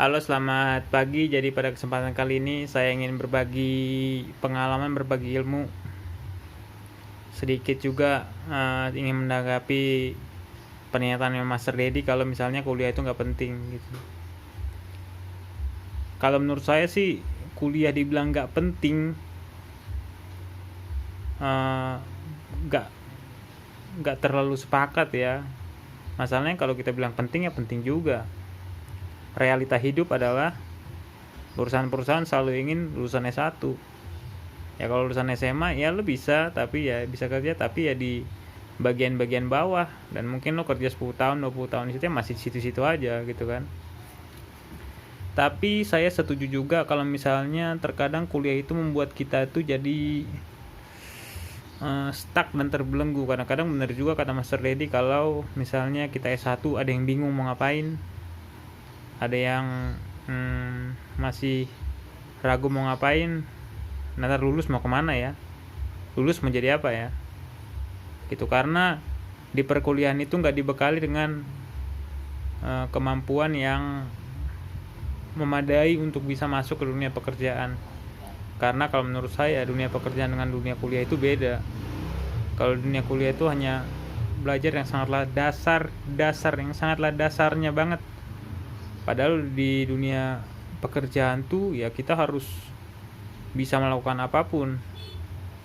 Halo, selamat pagi. Jadi pada kesempatan kali ini saya ingin berbagi pengalaman, berbagi ilmu. Sedikit juga ingin menanggapi pernyataan Master Dedi kalau misalnya kuliah itu nggak penting gitu. Kalau menurut saya sih kuliah dibilang nggak penting, eh, nggak nggak terlalu sepakat ya. Masalahnya kalau kita bilang penting ya penting juga. Realita hidup adalah perusahaan-perusahaan selalu ingin lulusan S1. Ya kalau lulusan SMA ya lo bisa, tapi ya bisa kerja tapi ya di bagian-bagian bawah, dan mungkin lo kerja 10 tahun 20 tahun di situ ya masih di situ-situ aja gitu kan. Tapi saya setuju juga kalau misalnya terkadang kuliah itu membuat kita itu jadi stuck dan terbelenggu. Kadang-kadang benar juga kata Master Lady, kalau misalnya kita S1 ada yang bingung mau ngapain, ada yang masih ragu mau ngapain, nanti lulus mau kemana ya, lulus menjadi apa ya gitu. Karena di perkuliahan itu nggak dibekali dengan kemampuan yang memadai untuk bisa masuk ke dunia pekerjaan. Karena kalau menurut saya dunia pekerjaan dengan dunia kuliah itu beda. Kalau dunia kuliah itu hanya belajar yang sangatlah dasar yang sangatlah dasarnya banget. Padahal di dunia pekerjaan tuh ya kita harus bisa melakukan apapun.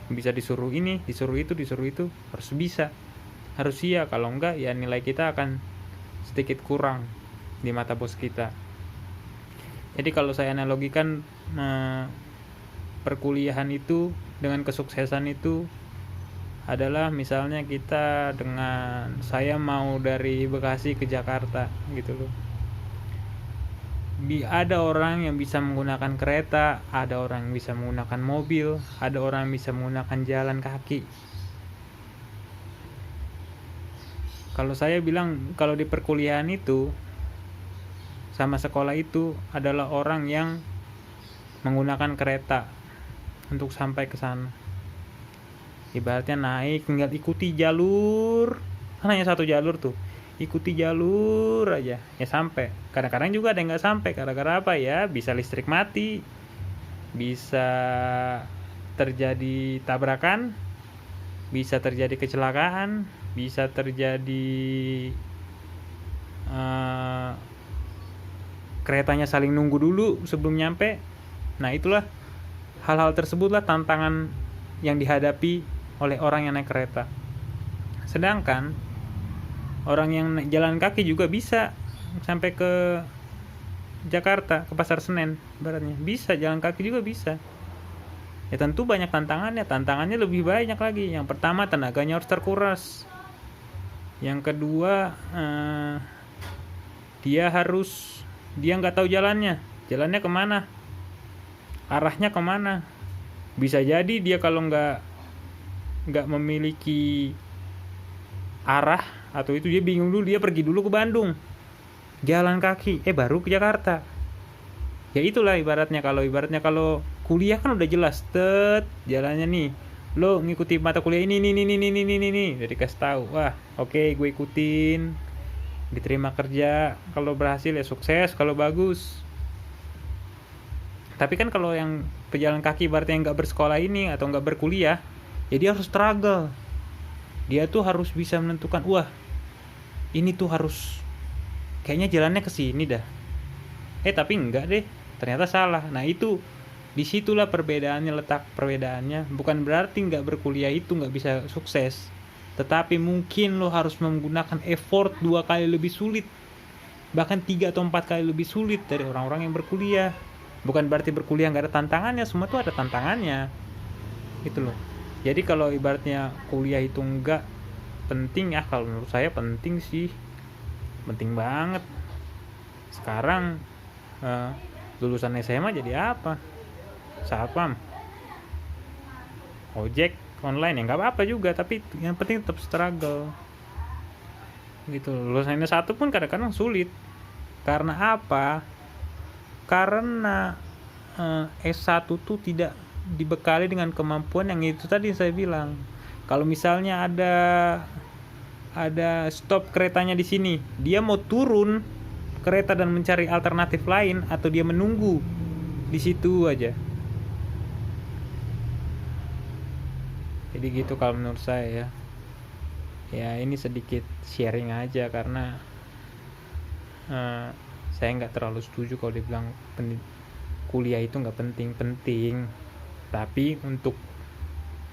Bisa disuruh ini, disuruh itu, harus bisa. Harus iya, kalau enggak ya nilai kita akan sedikit kurang di mata bos kita. Jadi kalau saya analogikan perkuliahan itu dengan kesuksesan itu adalah misalnya kita dengan saya mau dari Bekasi ke Jakarta gitu loh. Ada orang yang bisa menggunakan kereta, ada orang yang bisa menggunakan mobil, ada orang yang bisa menggunakan jalan kaki. Kalau saya bilang kalau di perkuliahan itu sama sekolah itu adalah orang yang menggunakan kereta untuk sampai ke sana. Ibaratnya naik tinggal ikuti jalur, kan hanya satu jalur tuh, ikuti jalur aja ya sampai. Kadang-kadang juga ada yang nggak sampai, gara-gara apa ya, bisa listrik mati, bisa terjadi tabrakan, bisa terjadi kecelakaan, bisa terjadi keretanya saling nunggu dulu sebelum nyampe. Nah itulah hal-hal tersebutlah tantangan yang dihadapi oleh orang yang naik kereta. Sedangkan orang yang jalan kaki juga bisa sampai ke Jakarta, ke Pasar Senen baratnya, bisa jalan kaki juga bisa. Ya tentu banyak tantangannya lebih banyak lagi. Yang pertama, tenaganya harus terkuras. Yang kedua, dia nggak tahu jalannya kemana, arahnya kemana. Bisa jadi dia kalau nggak memiliki arah atau itu, dia bingung dulu, dia pergi dulu ke Bandung jalan kaki, baru ke Jakarta. Ya itulah ibaratnya kalau kuliah kan udah jelas jalannya nih, lo ngikuti mata kuliah ini udah dikasih tahu. Wah oke, gue ikutin, diterima kerja, kalau berhasil ya sukses, kalau bagus. Tapi kan kalau yang pejalan kaki ibaratnya yang nggak bersekolah ini atau nggak berkuliah, ya dia harus struggle. Dia tuh harus bisa menentukan, wah ini tuh harus kayaknya jalannya ke sini dah, tapi enggak deh, ternyata salah. Nah itu disitulah letak perbedaannya. Bukan berarti nggak berkuliah itu nggak bisa sukses, tetapi mungkin lo harus menggunakan effort 2 kali lebih sulit, bahkan 3 atau 4 kali lebih sulit dari orang-orang yang berkuliah. Bukan berarti berkuliah nggak ada tantangannya, semua tuh ada tantangannya gitu loh. Jadi kalau ibaratnya kuliah itu nggak penting, ya kalau menurut saya penting sih, penting banget. Sekarang lulusan SMA jadi apa? Satpam, ojek online, ya nggak apa-apa juga, tapi yang penting tetap struggle gitu. Lulusan S1 pun kadang-kadang sulit. Karena apa? Karena S1 tuh tidak dibekali dengan kemampuan yang itu tadi saya bilang. Kalau misalnya ada stop keretanya di sini, dia mau turun kereta dan mencari alternatif lain, atau dia menunggu di situ aja. Jadi gitu kalau menurut saya ya. Ya ini sedikit sharing aja, karena saya nggak terlalu setuju kalau dibilang kuliah itu nggak penting, tapi untuk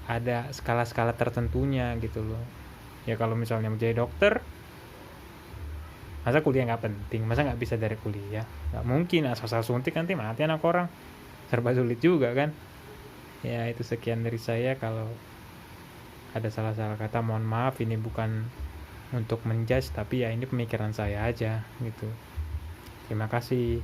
ada skala-skala tertentunya gitu loh. Ya kalau misalnya menjadi dokter, masa kuliah nggak penting? Masa nggak bisa dari kuliah? Nggak mungkin, asal suntik nanti mati anak orang, serba sulit juga kan. Ya itu sekian dari saya. Kalau ada salah-salah kata mohon maaf, ini bukan untuk menjudge, tapi ya ini pemikiran saya aja gitu. Terima kasih.